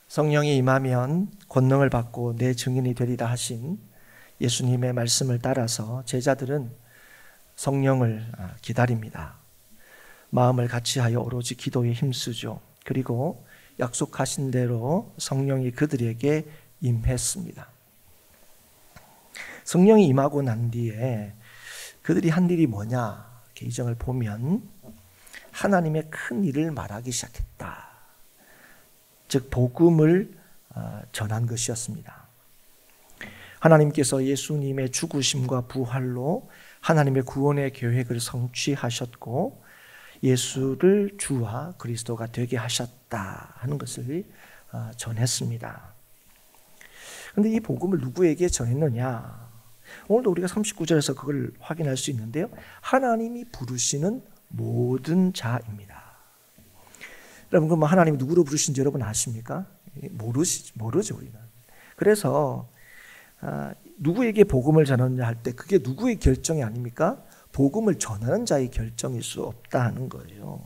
성령이 임하면 권능을 받고 내 증인이 되리라 하신 예수님의 말씀을 따라서 제자들은 성령을 기다립니다. 마음을 같이하여 오로지 기도에 힘쓰죠. 그리고 약속하신 대로 성령이 그들에게 임했습니다. 성령이 임하고 난 뒤에 그들이 한 일이 뭐냐? 계정을 보면 하나님의 큰 일을 말하기 시작했다. 즉 복음을 전한 것이었습니다. 하나님께서 예수님의 죽으심과 부활로 하나님의 구원의 계획을 성취하셨고 예수를 주와 그리스도가 되게 하셨다 하는 것을 전했습니다. 그런데 이 복음을 누구에게 전했느냐? 오늘도 우리가 39절에서 그걸 확인할 수 있는데요. 하나님이 부르시는 모든 자입니다. 여러분, 그럼 하나님이 누구로 부르신지 여러분 아십니까? 모르죠, 우리는. 그래서 누구에게 복음을 전하느냐 할 때 그게 누구의 결정이 아닙니까? 복음을 전하는 자의 결정일 수 없다 하는 거예요.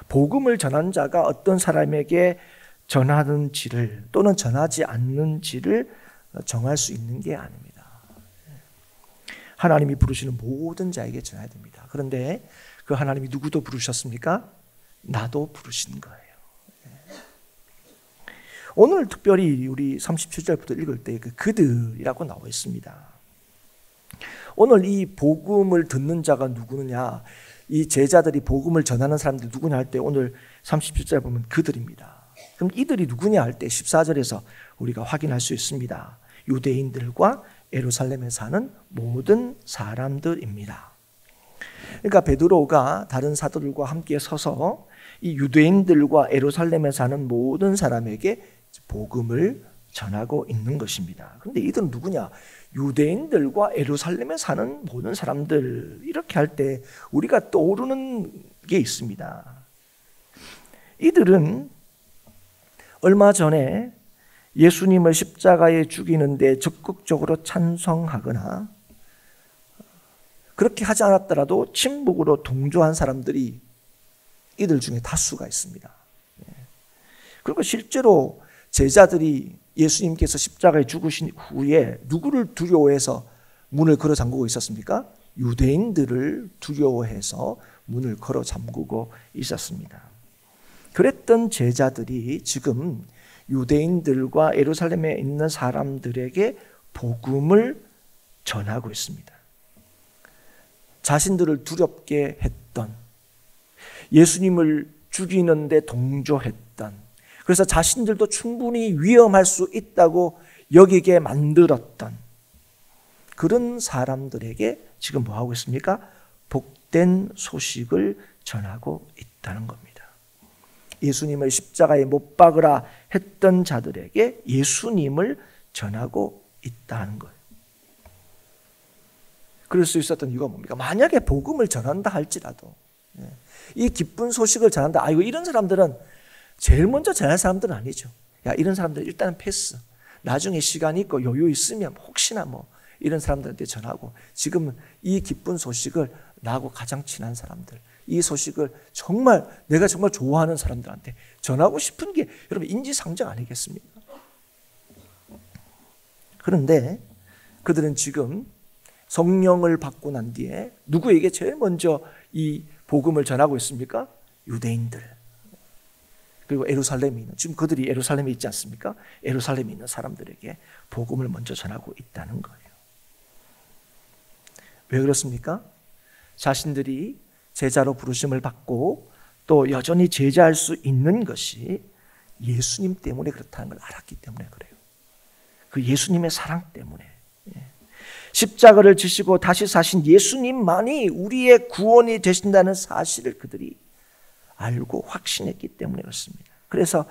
복음을 전하는 자가 어떤 사람에게 전하는지를 또는 전하지 않는지를 정할 수 있는 게 아닙니다. 하나님이 부르시는 모든 자에게 전해야 됩니다. 그런데 그 하나님이 누구도 부르셨습니까? 나도 부르신 거예요. 오늘 특별히 우리 37절부터 읽을 때 그들이라고 나와 있습니다. 오늘 이 복음을 듣는 자가 누구느냐, 이 제자들이 복음을 전하는 사람들이 누구냐 할 때 오늘 37절 보면 그들입니다. 그럼 이들이 누구냐 할 때 14절에서 우리가 확인할 수 있습니다. 유대인들과 예루살렘에 사는 모든 사람들입니다. 그러니까 베드로가 다른 사도들과 함께 서서 이 유대인들과 예루살렘에 사는 모든 사람에게 복음을 전하고 있는 것입니다. 그런데 이들은 누구냐? 유대인들과 예루살렘에 사는 모든 사람들. 이렇게 할 때 우리가 떠오르는 게 있습니다. 이들은 얼마 전에 예수님을 십자가에 죽이는데 적극적으로 찬성하거나 그렇게 하지 않았더라도 침묵으로 동조한 사람들이 이들 중에 다수가 있습니다. 그리고 실제로 제자들이 예수님께서 십자가에 죽으신 후에 누구를 두려워해서 문을 걸어 잠그고 있었습니까? 유대인들을 두려워해서 문을 걸어 잠그고 있었습니다. 그랬던 제자들이 지금 유대인들과 예루살렘에 있는 사람들에게 복음을 전하고 있습니다. 자신들을 두렵게 했던, 예수님을 죽이는데 동조했던, 그래서 자신들도 충분히 위험할 수 있다고 여기게 만들었던 그런 사람들에게 지금 뭐하고 있습니까? 복된 소식을 전하고 있다는 겁니다. 예수님을 십자가에 못 박으라 했던 자들에게 예수님을 전하고 있다는 거예요. 그럴 수 있었던 이유가 뭡니까? 만약에 복음을 전한다 할지라도 이 기쁜 소식을 전한다. 아이고, 이런 사람들은 제일 먼저 전할 사람들은 아니죠. 야, 이런 사람들 일단은 패스. 나중에 시간이 있고 여유 있으면 혹시나 이런 사람들한테 전하고, 지금은 이 기쁜 소식을 나하고 가장 친한 사람들, 이 소식을 정말 내가 정말 좋아하는 사람들한테 전하고 싶은 게 여러분 인지상정 아니겠습니까? 그런데 그들은 지금 성령을 받고 난 뒤에 누구에게 제일 먼저 이 복음을 전하고 있습니까? 유대인들, 그리고 예루살렘에 있는, 지금 그들이 예루살렘에 있지 않습니까? 예루살렘에 있는 사람들에게 복음을 먼저 전하고 있다는 거예요. 왜 그렇습니까? 자신들이 제자로 부르심을 받고 또 여전히 제자할 수 있는 것이 예수님 때문에 그렇다는 걸 알았기 때문에 그래요. 그 예수님의 사랑 때문에. 십자가를 지시고 다시 사신 예수님만이 우리의 구원이 되신다는 사실을 그들이 알고 확신했기 때문에 그렇습니다. 그래서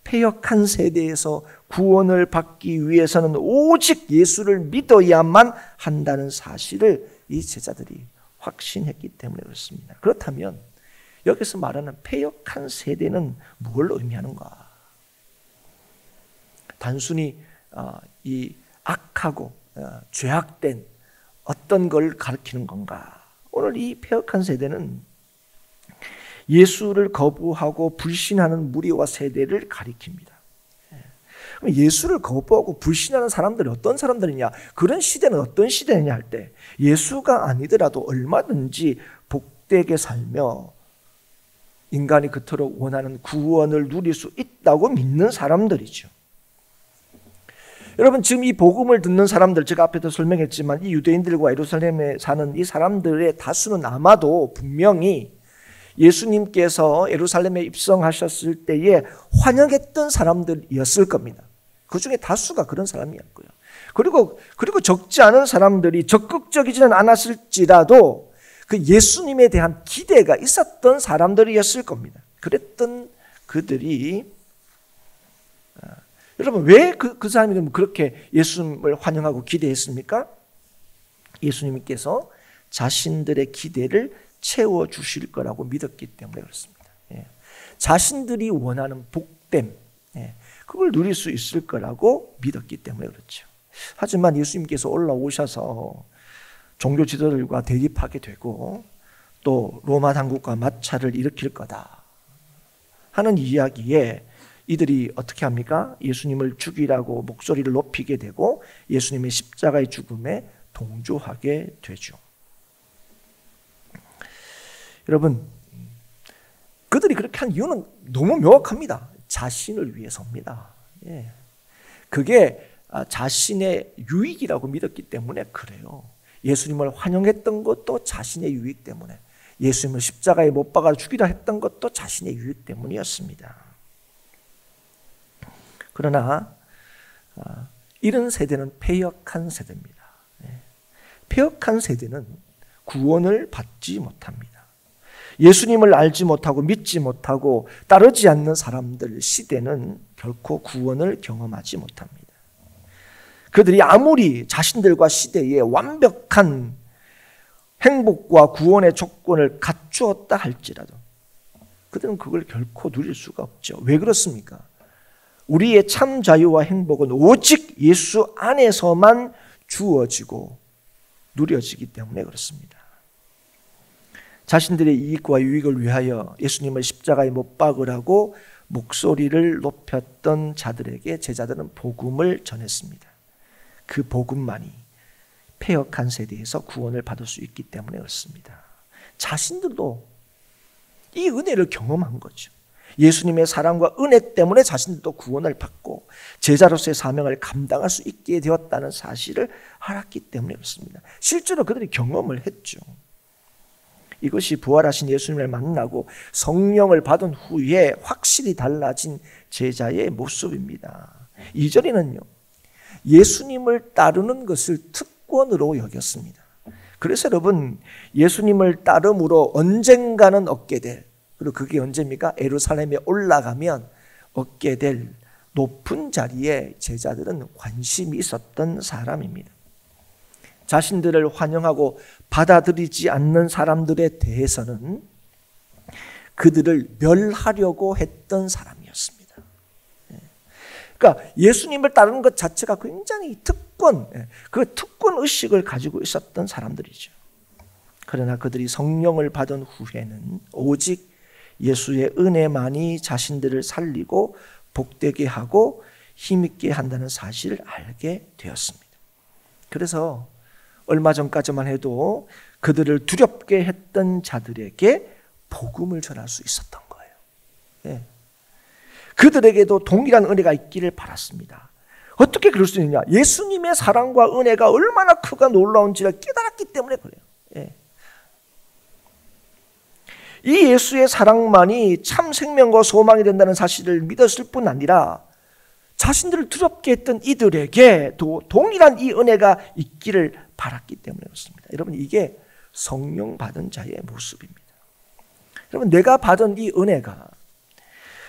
패역한 세대에서 구원을 받기 위해서는 오직 예수를 믿어야만 한다는 사실을 이 제자들이 확신했기 때문에 그렇습니다. 그렇다면 여기서 말하는 패역한 세대는 뭘 의미하는가? 단순히 이 악하고 죄악된 어떤 걸 가리키는 건가? 오늘 이 패역한 세대는 예수를 거부하고 불신하는 무리와 세대를 가리킵니다. 예수를 거부하고 불신하는 사람들이 어떤 사람들이냐, 그런 시대는 어떤 시대냐 할 때 예수가 아니더라도 얼마든지 복되게 살며 인간이 그토록 원하는 구원을 누릴 수 있다고 믿는 사람들이죠. 여러분, 지금 이 복음을 듣는 사람들, 제가 앞에도 설명했지만 이 유대인들과 예루살렘에 사는 이 사람들의 다수는 아마도 분명히 예수님께서 예루살렘에 입성하셨을 때에 환영했던 사람들이었을 겁니다. 그 중에 다수가 그런 사람이었고요. 그리고 적지 않은 사람들이 적극적이지는 않았을지라도 그 예수님에 대한 기대가 있었던 사람들이었을 겁니다. 그랬던 그들이, 여러분, 왜 그 사람이 그렇게 예수님을 환영하고 기대했습니까? 예수님께서 자신들의 기대를 채워주실 거라고 믿었기 때문에 그렇습니다. 자신들이 원하는 복됨, 그걸 누릴 수 있을 거라고 믿었기 때문에 그렇죠. 하지만 예수님께서 올라오셔서 종교 지도자들과 대립하게 되고 또 로마 당국과 마찰을 일으킬 거다 하는 이야기에 이들이 어떻게 합니까? 예수님을 죽이라고 목소리를 높이게 되고 예수님의 십자가의 죽음에 동조하게 되죠. 여러분, 그들이 그렇게 한 이유는 너무 명확합니다. 자신을 위해서입니다. 그게 자신의 유익이라고 믿었기 때문에 그래요. 예수님을 환영했던 것도 자신의 유익 때문에, 예수님을 십자가에 못 박아 죽이라 했던 것도 자신의 유익 때문이었습니다. 그러나 이런 세대는 패역한 세대입니다. 패역한 세대는 구원을 받지 못합니다. 예수님을 알지 못하고 믿지 못하고 따르지 않는 사람들 시대는 결코 구원을 경험하지 못합니다. 그들이 아무리 자신들과 시대에 완벽한 행복과 구원의 조건을 갖추었다 할지라도 그들은 그걸 결코 누릴 수가 없죠. 왜 그렇습니까? 우리의 참 자유와 행복은 오직 예수 안에서만 주어지고 누려지기 때문에 그렇습니다. 자신들의 이익과 유익을 위하여 예수님을 십자가에 못 박으라고 목소리를 높였던 자들에게 제자들은 복음을 전했습니다. 그 복음만이 패역한 세대에서 구원을 받을 수 있기 때문에 그렇습니다. 자신들도 이 은혜를 경험한 거죠. 예수님의 사랑과 은혜 때문에 자신들도 구원을 받고 제자로서의 사명을 감당할 수 있게 되었다는 사실을 알았기 때문에 그렇습니다. 실제로 그들이 경험을 했죠. 이것이 부활하신 예수님을 만나고 성령을 받은 후에 확실히 달라진 제자의 모습입니다. 2절에는요, 예수님을 따르는 것을 특권으로 여겼습니다. 그래서 여러분, 예수님을 따름으로 언젠가는 얻게 될, 그리고 그게 언제입니까? 예루살렘에 올라가면 얻게 될 높은 자리에 제자들은 관심이 있었던 사람입니다. 자신들을 환영하고 받아들이지 않는 사람들에 대해서는 그들을 멸하려고 했던 사람이었습니다. 그러니까 예수님을 따르는 것 자체가 굉장히 그 특권 의식을 가지고 있었던 사람들이죠. 그러나 그들이 성령을 받은 후에는 오직 예수의 은혜만이 자신들을 살리고 복되게 하고 힘있게 한다는 사실을 알게 되었습니다. 그래서 얼마 전까지만 해도 그들을 두렵게 했던 자들에게 복음을 전할 수 있었던 거예요. 그들에게도 동일한 은혜가 있기를 바랐습니다. 어떻게 그럴 수 있느냐? 예수님의 사랑과 은혜가 얼마나 크고 놀라운지를 깨달았기 때문에 그래요. 이 예수의 사랑만이 참 생명과 소망이 된다는 사실을 믿었을 뿐 아니라 자신들을 두렵게 했던 이들에게도 동일한 이 은혜가 있기를 바랐기 때문에 그렇습니다. 여러분, 이게 성령 받은 자의 모습입니다. 여러분, 내가 받은 이 은혜가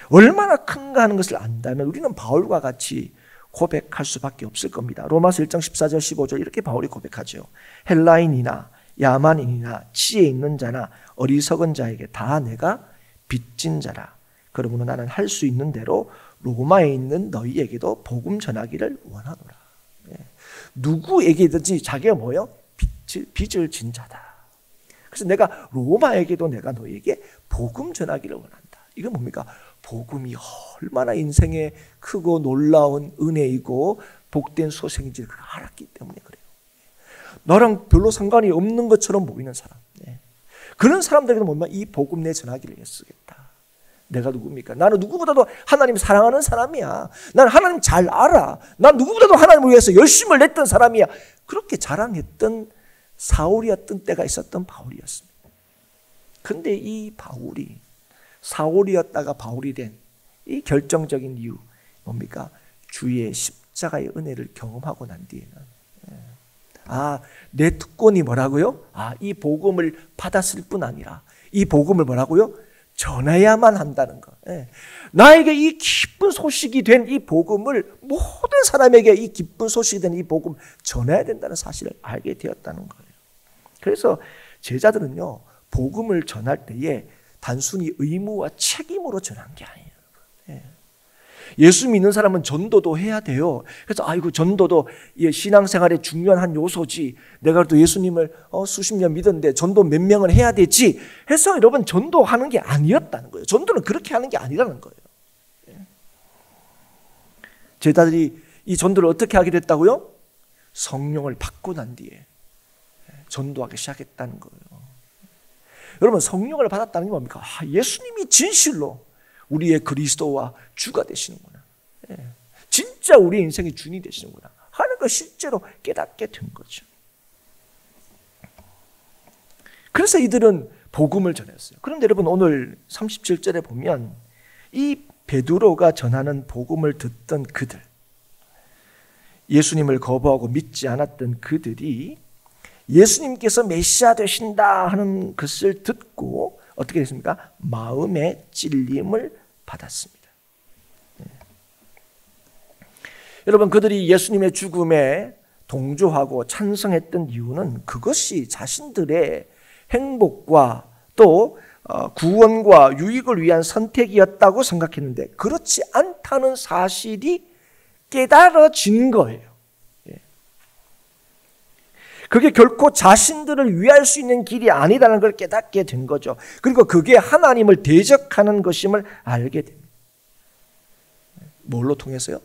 얼마나 큰가 하는 것을 안다면 우리는 바울과 같이 고백할 수밖에 없을 겁니다. 로마서 1장 14절 15절 이렇게 바울이 고백하죠. 헬라인이나 야만인이나 지혜 있는 자나 어리석은 자에게 다 내가 빚진 자라. 그러므로 나는 할 수 있는 대로 로마에 있는 너희에게도 복음 전하기를 원하노라. 누구에게든지 자기가 뭐요? 빚을 진 자다. 그래서 내가 로마에게도 내가 너희에게 복음 전하기를 원한다. 이건 뭡니까? 복음이 얼마나 인생에 크고 놀라운 은혜이고 복된 소생인지를 알았기 때문에 그래요. 너랑 별로 상관이 없는 것처럼 보이는 사람, 그런 사람들에게는 뭐냐면 이 복음 내 전하기를 애쓰겠다. 내가 누굽니까? 나는 누구보다도 하나님 사랑하는 사람이야. 나는 하나님 잘 알아. 난 누구보다도 하나님을 위해서 열심을 냈던 사람이야. 그렇게 자랑했던 사울이었던 때가 있었던 바울이었습니다. 그런데 이 바울이 사울이었다가 바울이 된 이 결정적인 이유 뭡니까? 주의 십자가의 은혜를 경험하고 난 뒤에는 내 특권이 뭐라고요? 이 복음을 받았을 뿐 아니라 이 복음을 뭐라고요? 전해야만 한다는 것. 나에게 이 기쁜 소식이 된 이 복음을 모든 사람에게 이 기쁜 소식이 된 이 복음 전해야 된다는 사실을 알게 되었다는 거예요. 그래서 제자들은요, 복음을 전할 때에 단순히 의무와 책임으로 전한 게 아니에요. 예수 믿는 사람은 전도도 해야 돼요. 그래서 전도도 신앙생활의 중요한 한 요소지. 내가 또 예수님을 수십 년 믿었는데 전도 몇 명을 해야 되지 해서 여러분 전도하는 게 아니었다는 거예요. 전도는 그렇게 하는 게 아니라는 거예요. 제자들이 이 전도를 어떻게 하게 됐다고요? 성령을 받고 난 뒤에 전도하기 시작했다는 거예요. 여러분, 성령을 받았다는 게 뭡니까? 예수님이 진실로 우리의 그리스도와 주가 되시는구나. 진짜 우리 인생의 주인이 되시는구나 하는 걸 실제로 깨닫게 된 거죠. 그래서 이들은 복음을 전했어요. 그런데 여러분, 오늘 37절에 보면 이 베드로가 전하는 복음을 듣던 그들, 예수님을 거부하고 믿지 않았던 그들이 예수님께서 메시아 되신다 하는 것을 듣고 어떻게 됐습니까? 마음의 찔림을 받았습니다. 여러분, 그들이 예수님의 죽음에 동조하고 찬성했던 이유는 그것이 자신들의 행복과 또 구원과 유익을 위한 선택이었다고 생각했는데 그렇지 않다는 사실이 깨달아진 거예요. 그게 결코 자신들을 위할 수 있는 길이 아니라는 걸 깨닫게 된 거죠. 그리고 그게 하나님을 대적하는 것임을 알게 됩니다. 뭘로 통해서요?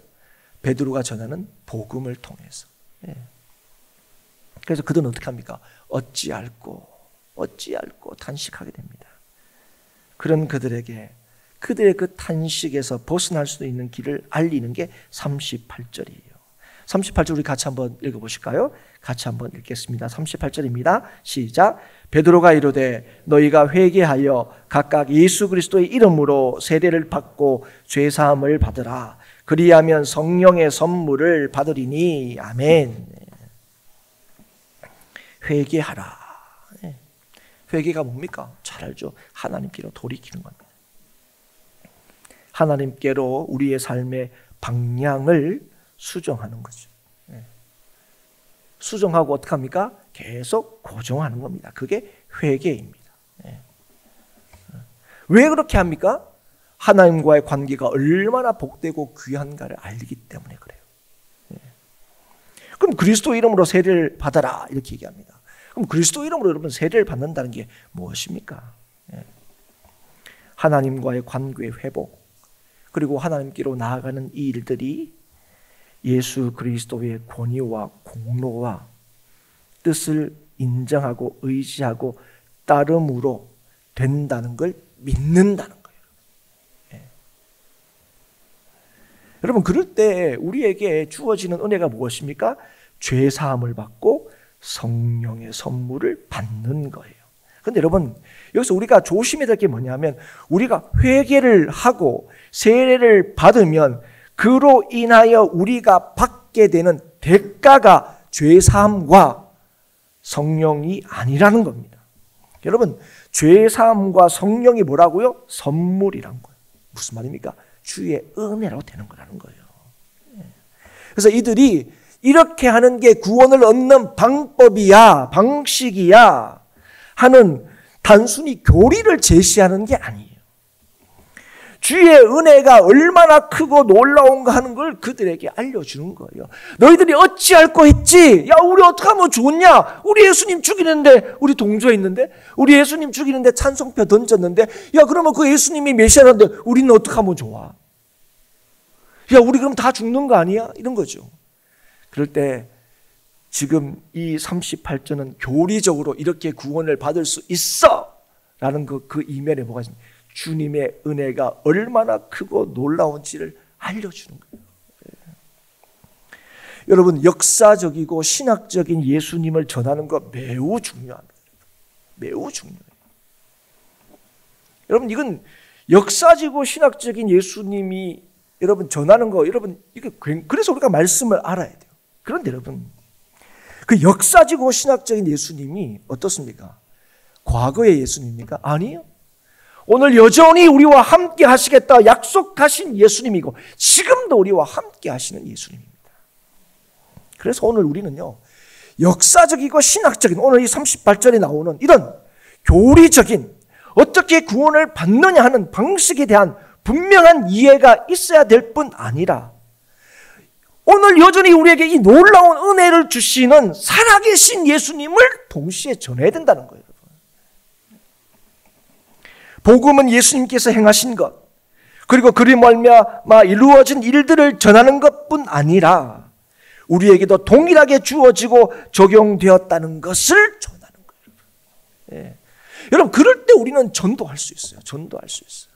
베드로가 전하는 복음을 통해서. 그래서 그들은 어떻게 합니까? 어찌할꼬 탄식하게 됩니다. 그런 그들에게 그들의 그 탄식에서 벗어날 수 있는 길을 알리는 게 38절이에요. 38절 우리 같이 한번 읽어보실까요? 같이 한번 읽겠습니다. 38절입니다. 시작. 베드로가 이르되 너희가 회개하여 각각 예수 그리스도의 이름으로 세례를 받고 죄사함을 받으라. 그리하면 성령의 선물을 받으리니. 아멘. 회개하라. 회개가 뭡니까? 잘 알죠. 하나님께로 돌이키는 겁니다. 하나님께로 우리의 삶의 방향을 수정하는 거죠. 수정하고 어떻게 합니까? 계속 고정하는 겁니다. 그게 회개입니다. 왜 그렇게 합니까? 하나님과의 관계가 얼마나 복되고 귀한가를 알기 때문에 그래요. 그럼 그리스도 이름으로 세례를 받아라 이렇게 얘기합니다. 그럼 그리스도 이름으로 여러분 세례를 받는다는 게 무엇입니까? 하나님과의 관계의 회복, 그리고 하나님께로 나아가는 이 일들이 예수 그리스도의 권위와 공로와 뜻을 인정하고 의지하고 따름으로 된다는 걸 믿는다는 거예요. 여러분, 그럴 때 우리에게 주어지는 은혜가 무엇입니까? 죄사함을 받고 성령의 선물을 받는 거예요. 그런데 여러분, 여기서 우리가 조심해야 될 게 뭐냐면 우리가 회개를 하고 세례를 받으면 그로 인하여 우리가 받게 되는 대가가 죄사함과 성령이 아니라는 겁니다. 여러분, 죄사함과 성령이 뭐라고요? 선물이란 거예요. 무슨 말입니까? 주의 은혜로 되는 거라는 거예요. 그래서 이들이 이렇게 하는 게 구원을 얻는 방법이야, 방식이야 하는 단순히 교리를 제시하는 게 아니에요. 주의 은혜가 얼마나 크고 놀라운가 하는 걸 그들에게 알려주는 거예요. 너희들이 어찌할꼬 했지? 야, 우리 어떻게 하면 좋냐? 우리 예수님 죽이는데, 우리 동조에 있는데, 우리 예수님 죽이는데 찬송표 던졌는데, 야, 그러면 그 예수님이 메시아인데 우리는 어떻게 하면 좋아? 야, 우리 그럼 다 죽는 거 아니야? 이런 거죠. 그럴 때 지금 이 38절은 교리적으로 이렇게 구원을 받을 수 있어! 라는 그 이면에 뭐가 있습니까? 주님의 은혜가 얼마나 크고 놀라운지를 알려주는 거예요. 여러분, 역사적이고 신학적인 예수님을 전하는 거 매우 중요합니다. 매우 중요해요. 여러분, 이건 역사적이고 신학적인 예수님이 여러분 전하는 거, 여러분, 이게 그래서 우리가 말씀을 알아야 돼요. 그런데 여러분, 그 역사적이고 신학적인 예수님이 어떻습니까? 과거의 예수님입니까? 아니요. 오늘 여전히 우리와 함께 하시겠다 약속하신 예수님이고 지금도 우리와 함께 하시는 예수님입니다. 그래서 오늘 우리는요, 역사적이고 신학적인 오늘 이 38절에 나오는 이런 교리적인 어떻게 구원을 받느냐 하는 방식에 대한 분명한 이해가 있어야 될 뿐 아니라 오늘 여전히 우리에게 이 놀라운 은혜를 주시는 살아계신 예수님을 동시에 전해야 된다는 거예요. 복음은 예수님께서 행하신 것, 그리고 그리 말미암아 이루어진 일들을 전하는 것뿐 아니라 우리에게도 동일하게 주어지고 적용되었다는 것을 전하는 거예요. 예. 여러분, 그럴 때 우리는 전도할 수 있어요. 전도할 수 있어요.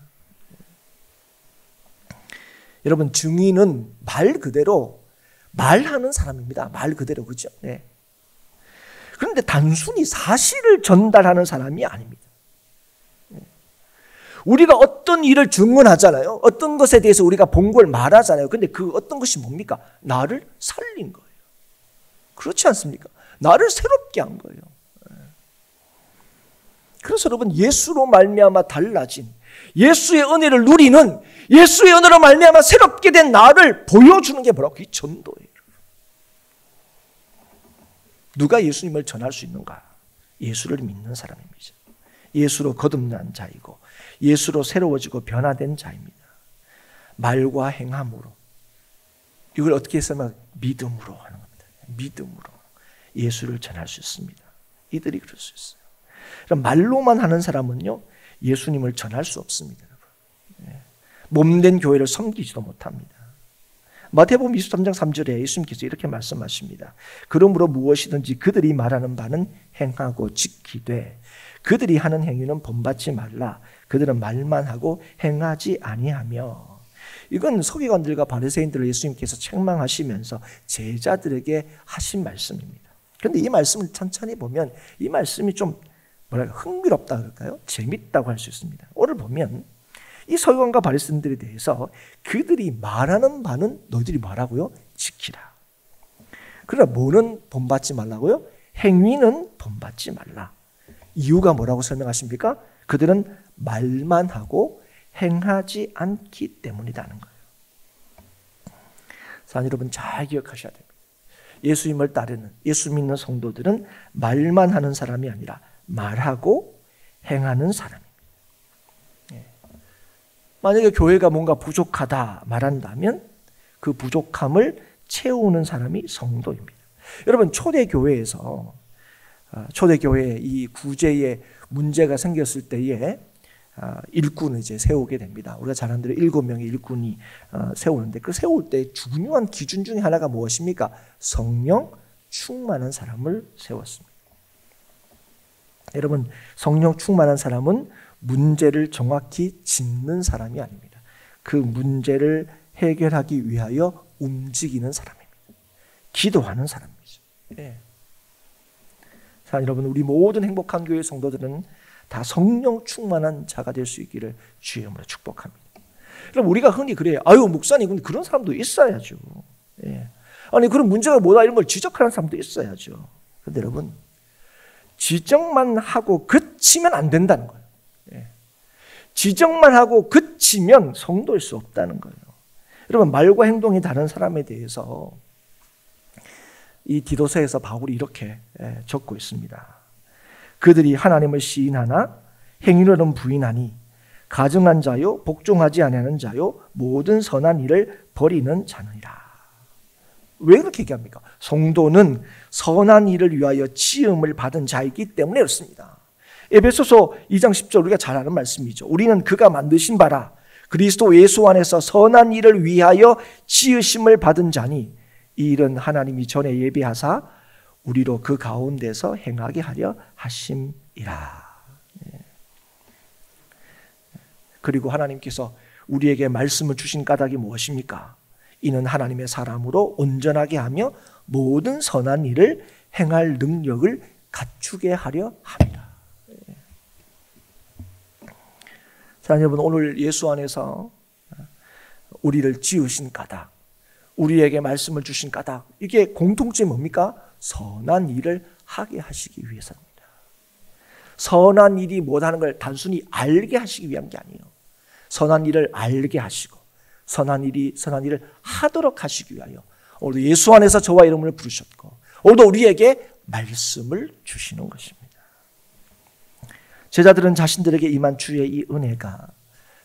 여러분, 증인은 말 그대로 말하는 사람입니다. 말 그대로, 그죠? 네. 그런데 단순히 사실을 전달하는 사람이 아닙니다. 우리가 어떤 일을 증언하잖아요. 어떤 것에 대해서 우리가 본 걸 말하잖아요. 그런데 그 어떤 것이 뭡니까? 나를 살린 거예요. 그렇지 않습니까? 나를 새롭게 한 거예요. 그래서 여러분, 예수로 말미암아 달라진, 예수의 은혜를 누리는, 예수의 은혜로 말미암아 새롭게 된 나를 보여주는 게 뭐라고? 이 전도예요. 누가 예수님을 전할 수 있는가? 예수를 믿는 사람입니다. 예수로 거듭난 자이고 예수로 새로워지고 변화된 자입니다. 말과 행함으로, 이걸 어떻게 했으면 믿음으로 하는 겁니다. 믿음으로 예수를 전할 수 있습니다. 이들이 그럴 수 있어요. 그럼 말로만 하는 사람은요, 예수님을 전할 수 없습니다. 몸된 교회를 섬기지도 못합니다. 마태복음 23장 3절에 예수님께서 이렇게 말씀하십니다. 그러므로 무엇이든지 그들이 말하는 바는 행하고 지키되 그들이 하는 행위는 본받지 말라. 그들은 말만 하고 행하지 아니하며. 이건 서기관들과 바리새인들을 예수님께서 책망하시면서 제자들에게 하신 말씀입니다. 그런데 이 말씀을 천천히 보면 이 말씀이 좀 흥미롭다 그럴까요? 재밌다고 할 수 있습니다. 오늘 보면 이 서기관과 바리새인들에 대해서 그들이 말하는 바는 너희들이 말하고요, 지키라. 그러나 뭐는 본받지 말라고요? 행위는 본받지 말라. 이유가 뭐라고 설명하십니까? 그들은 말만 하고 행하지 않기 때문이라는 거예요. 사랑 여러분, 잘 기억하셔야 됩니다. 예수님을 따르는, 예수 믿는 성도들은 말만 하는 사람이 아니라 말하고 행하는 사람입니다. 만약에 교회가 뭔가 부족하다 말한다면 그 부족함을 채우는 사람이 성도입니다. 여러분, 초대교회에서 초대교회에 이 구제에 문제가 생겼을 때에 일꾼을 이제 세우게 됩니다. 우리가 잘 아는 대로 7명의 일꾼이 세우는데 그 세울 때 중요한 기준 중에 하나가 무엇입니까? 성령 충만한 사람을 세웠습니다. 여러분, 성령 충만한 사람은 문제를 정확히 짚는 사람이 아닙니다. 그 문제를 해결하기 위하여 움직이는 사람입니다. 기도하는 사람이죠. 예. 자, 여러분, 우리 모든 행복한 교회 성도들은 다 성령 충만한 자가 될 수 있기를 주의 이름으로 축복합니다. 그럼 우리가 흔히 그래요. 아유, 목사님, 근데 그런 사람도 있어야죠. 예. 아니, 그런 문제가 뭐다 이런 걸 지적하는 사람도 있어야죠. 그런데 여러분, 지적만 하고 그치면 안 된다는 거예요. 예. 지적만 하고 그치면 성도일 수 없다는 거예요. 여러분, 말과 행동이 다른 사람에 대해서 이 디도서에서 바울이 이렇게 적고 있습니다. 그들이 하나님을 시인하나 행위로는 부인하니 가증한 자요 복종하지 아니하는 자요 모든 선한 일을 버리는 자느니라. 왜 그렇게 얘기합니까? 성도는 선한 일을 위하여 지음을 받은 자이기 때문에 그렇습니다. 에베소서 2장 10절 우리가 잘 아는 말씀이죠. 우리는 그가 만드신 바라 그리스도 예수 안에서 선한 일을 위하여 지으심을 받은 자니 이 일은 하나님이 전에 예비하사 우리로 그 가운데서 행하게 하려 하심이라. 그리고 하나님께서 우리에게 말씀을 주신 까닭이 무엇입니까? 이는 하나님의 사람으로 온전하게 하며 모든 선한 일을 행할 능력을 갖추게 하려 합니다. 자, 여러분, 오늘 예수 안에서 우리를 지으신 까닭, 우리에게 말씀을 주신 까닭, 이게 공통점이 뭡니까? 선한 일을 하게 하시기 위해서입니다. 선한 일이 뭐라는 걸 단순히 알게 하시기 위한 게 아니에요. 선한 일을 알게 하시고 선한 일을 하도록 하시기 위하여 오늘도 예수 안에서 저와 이름을 부르셨고 오늘도 우리에게 말씀을 주시는 것입니다. 제자들은 자신들에게 임한 주의 이 은혜가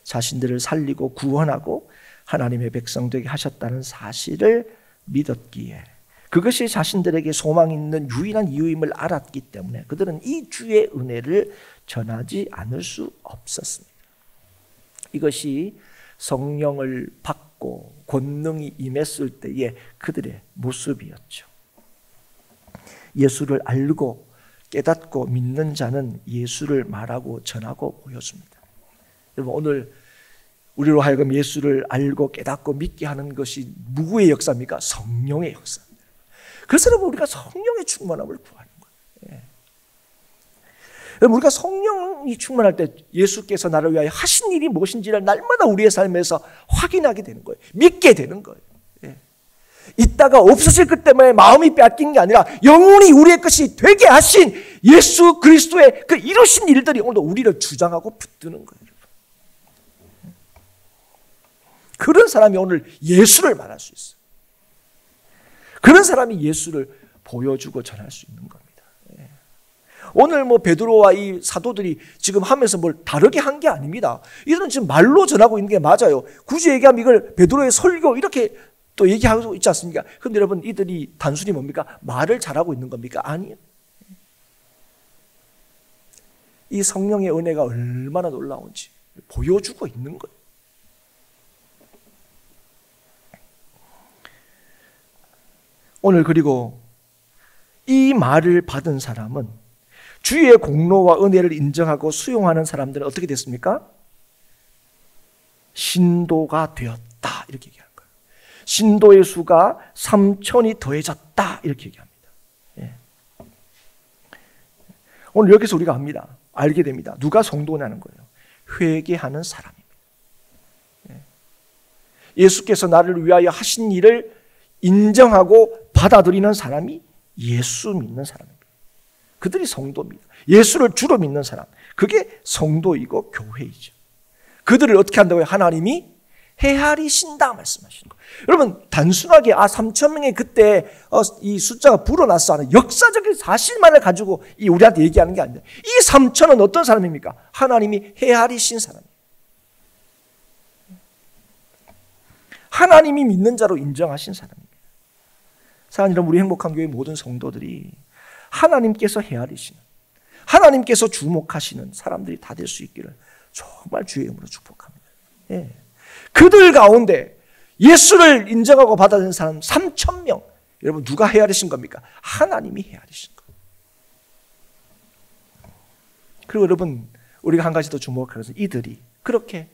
자신들을 살리고 구원하고 하나님의 백성 되게 하셨다는 사실을 믿었기에 그것이 자신들에게 소망 있는 유일한 이유임을 알았기 때문에 그들은 이 주의 은혜를 전하지 않을 수 없었습니다. 이것이 성령을 받고 권능이 임했을 때의 그들의 모습이었죠. 예수를 알고 깨닫고 믿는 자는 예수를 말하고 전하고 보여줍니다. 여러분, 오늘 우리로 하여금 예수를 알고 깨닫고 믿게 하는 것이 누구의 역사입니까? 성령의 역사입니다. 그래서 여러분, 우리가 성령의 충만함을 구하는 거예요. 여러분, 우리가 성령이 충만할 때 예수께서 나를 위하여 하신 일이 무엇인지를 날마다 우리의 삶에서 확인하게 되는 거예요. 믿게 되는 거예요. 있다가 없어질 것 때문에 마음이 빼앗긴 게 아니라 영원히 우리의 것이 되게 하신 예수 그리스도의 그 이루신 일들이 오늘도 우리를 주장하고 붙드는 거예요. 그런 사람이 오늘 예수를 말할 수 있어요. 그런 사람이 예수를 보여주고 전할 수 있는 겁니다. 오늘 베드로와 이 사도들이 지금 하면서 뭘 다르게 한 게 아닙니다. 이들은 지금 말로 전하고 있는 게 맞아요. 굳이 얘기하면 이걸 베드로의 설교 이렇게 또 얘기하고 있지 않습니까? 그런데 여러분, 이들이 단순히 뭡니까? 말을 잘하고 있는 겁니까? 아니에요. 이 성령의 은혜가 얼마나 놀라운지 보여주고 있는 거예요. 오늘 그리고 이 말을 받은 사람은 주의 공로와 은혜를 인정하고 수용하는 사람들은 어떻게 됐습니까? 신도가 되었다 이렇게 얘기하는 거예요. 신도의 수가 3,000이 더해졌다 이렇게 얘기합니다. 오늘 여기서 우리가 알게 됩니다. 누가 성도냐는 거예요. 회개하는 사람입니다. 예수께서 나를 위하여 하신 일을 인정하고 받아들이는 사람이 예수 믿는 사람입니다. 그들이 성도입니다. 예수를 주로 믿는 사람, 그게 성도이고 교회이죠. 그들을 어떻게 한다고요? 하나님이 헤아리신다 말씀하시는 거예요. 여러분, 단순하게 3,000명이 그때 이 숫자가 불어났어 하는 역사적인 사실만을 가지고 우리한테 얘기하는 게 아닙니다. 이 3,000은 어떤 사람입니까? 하나님이 헤아리신 사람이에요. 하나님이 믿는 자로 인정하신 사람입니다. 사랑하는 여러분, 우리 행복한 교회 모든 성도들이 하나님께서 헤아리시는, 하나님께서 주목하시는 사람들이 다 될 수 있기를 정말 주의 이름으로 축복합니다. 그들 가운데 예수를 인정하고 받아들인 사람 3,000명, 여러분 누가 헤아리신 겁니까? 하나님이 헤아리신 거예요. 그리고 여러분, 우리가 한 가지 더 주목하면서 이들이 그렇게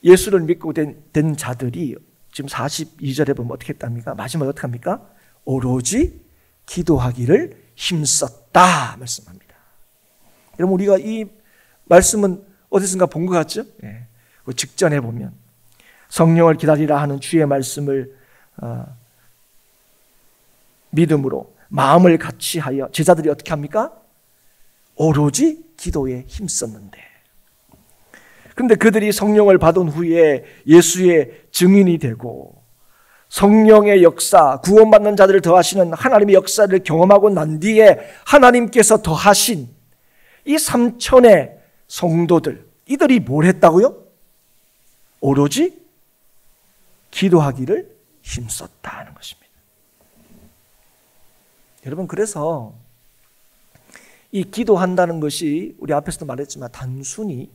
예수를 믿고 된 자들이 지금 42절에 보면 어떻게 했답니까? 마지막에 어떻게 합니까? 오로지 기도하기를 힘썼다 말씀합니다. 여러분, 우리가 이 말씀은 어디선가 본 것 같죠? 그 직전에 보면 성령을 기다리라 하는 주의 말씀을 믿음으로 마음을 같이 하여 제자들이 어떻게 합니까? 오로지 기도에 힘썼는데, 그런데 그들이 성령을 받은 후에 예수의 증인이 되고 성령의 역사, 구원받는 자들을 더하시는 하나님의 역사를 경험하고 난 뒤에 하나님께서 더하신 이 3,000의 성도들, 이들이 뭘 했다고요? 오로지 기도하기를 힘썼다 하는 것입니다. 여러분, 그래서 이 기도한다는 것이 우리 앞에서도 말했지만 단순히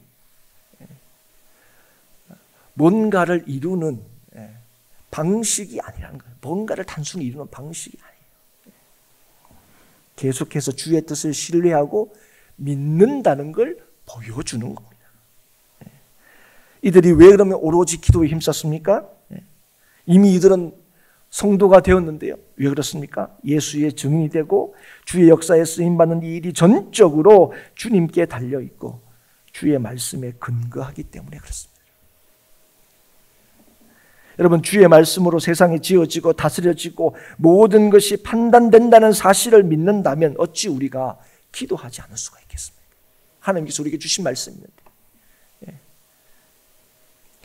뭔가를 이루는 방식이 아니라는 거예요. 뭔가를 단순히 이루는 방식이 아니에요. 계속해서 주의 뜻을 신뢰하고 믿는다는 걸 보여주는 겁니다. 이들이 왜 그러면 오로지 기도에 힘썼습니까? 이미 이들은 성도가 되었는데요. 왜 그렇습니까? 예수의 증인이 되고 주의 역사에 쓰임받는 이 일이 전적으로 주님께 달려있고 주의 말씀에 근거하기 때문에 그렇습니다. 여러분, 주의 말씀으로 세상이 지어지고 다스려지고 모든 것이 판단된다는 사실을 믿는다면 어찌 우리가 기도하지 않을 수가 있겠습니까? 하나님께서 우리에게 주신 말씀이 있는데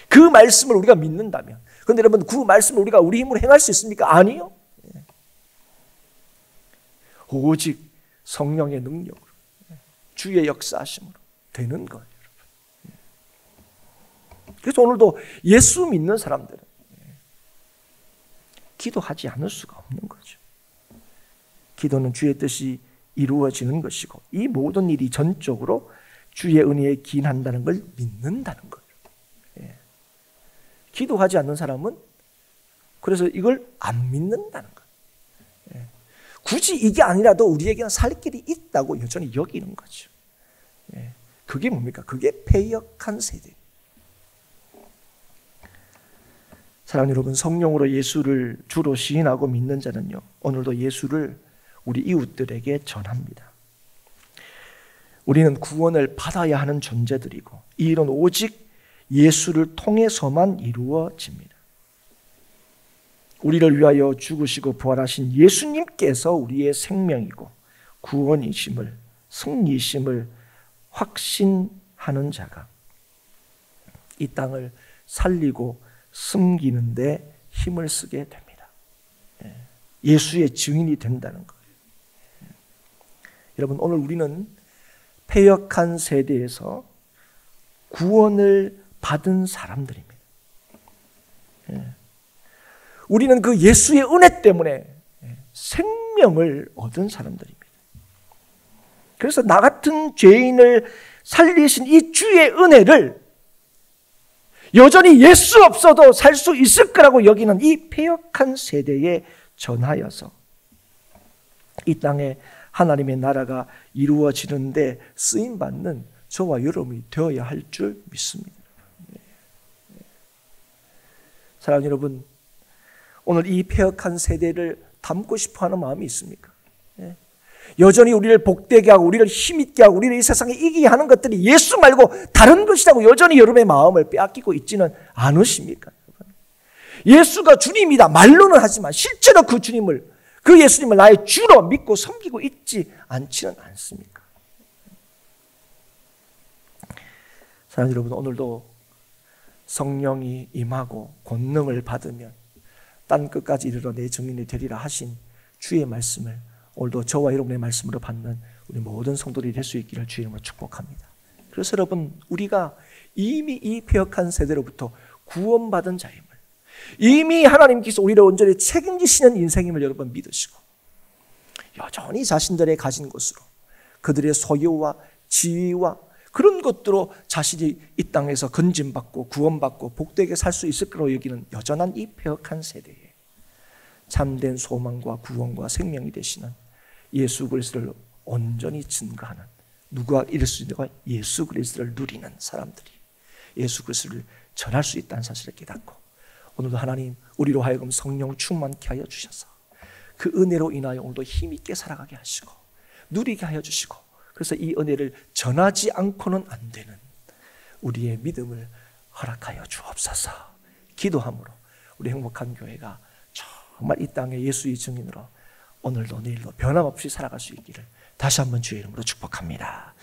그 말씀을 우리가 믿는다면, 그런데 여러분, 그 말씀을 우리가 우리 힘으로 행할 수 있습니까? 아니요. 오직 성령의 능력으로, 주의 역사하심으로 되는 거예요. 그래서 오늘도 예수 믿는 사람들은 기도하지 않을 수가 없는 거죠. 기도는 주의 뜻이 이루어지는 것이고 이 모든 일이 전적으로 주의 은혜에 기인한다는 걸 믿는다는 거예요. 기도하지 않는 사람은 그래서 이걸 안 믿는다는 거예요. 굳이 이게 아니라도 우리에게는 살 길이 있다고 여전히 여기는 거죠. 그게 뭡니까? 그게 패역한 세대. 사랑하는 여러분, 성령으로 예수를 주로 시인하고 믿는 자는요, 오늘도 예수를 우리 이웃들에게 전합니다. 우리는 구원을 받아야 하는 존재들이고 이 일은 오직 예수를 통해서만 이루어집니다. 우리를 위하여 죽으시고 부활하신 예수님께서 우리의 생명이고 구원이심을, 승리심을 확신하는 자가 이 땅을 살리고 숨기는 데 힘을 쓰게 됩니다. 예수의 증인이 된다는 거예요. 여러분, 오늘 우리는 패역한 세대에서 구원을 받은 사람들입니다. 우리는 그 예수의 은혜 때문에 생명을 얻은 사람들입니다. 그래서 나 같은 죄인을 살리신 이 주의 은혜를 여전히 예수 없어도 살 수 있을 거라고 여기는 이 패역한 세대에 전하여서 이 땅에 하나님의 나라가 이루어지는데 쓰임받는 저와 여러분이 되어야 할 줄 믿습니다. 사랑하는 여러분, 오늘 이 패역한 세대를 담고 싶어하는 마음이 있습니까? 여전히 우리를 복되게 하고 우리를 힘있게 하고 우리를 이 세상에 이기게 하는 것들이 예수 말고 다른 것이라고 여전히 여러분의 마음을 빼앗기고 있지는 않으십니까? 예수가 주님이다 말로는 하지만 실제로 그 주님을, 그 예수님을 나의 주로 믿고 섬기고 있지 않지는 않습니까? 사랑하는 여러분, 오늘도 성령이 임하고 권능을 받으면 땅 끝까지 이르러 내 증인이 되리라 하신 주의 말씀을 오늘도 저와 여러분의 말씀으로 받는 우리 모든 성도들이 될 수 있기를 주의 이름으로 축복합니다. 그래서 여러분, 우리가 이미 이 패역한 세대로부터 구원받은 자임을, 이미 하나님께서 우리를 온전히 책임지시는 인생임을 여러분 믿으시고 여전히 자신들의 가진 것으로 그들의 소유와 지위와 그런 것들로 자신이 이 땅에서 건짐받고 구원받고 복되게 살 수 있을 거라고 여기는 여전한 이 패역한 세대에 참된 소망과 구원과 생명이 되시는 예수 그리스도를 온전히 증거하는, 누가 이럴 수 있는가? 예수 그리스도를 누리는 사람들이 예수 그리스도를 전할 수 있다는 사실을 깨닫고 오늘도 하나님 우리로 하여금 성령 충만케 하여 주셔서 그 은혜로 인하여 오늘도 힘있게 살아가게 하시고 누리게 하여 주시고, 그래서 이 은혜를 전하지 않고는 안 되는 우리의 믿음을 허락하여 주옵소서. 기도함으로 우리 행복한 교회가 정말 이 땅에 예수의 증인으로 오늘도 내일도 변함없이 살아갈 수 있기를 다시 한번 주의 이름으로 축복합니다.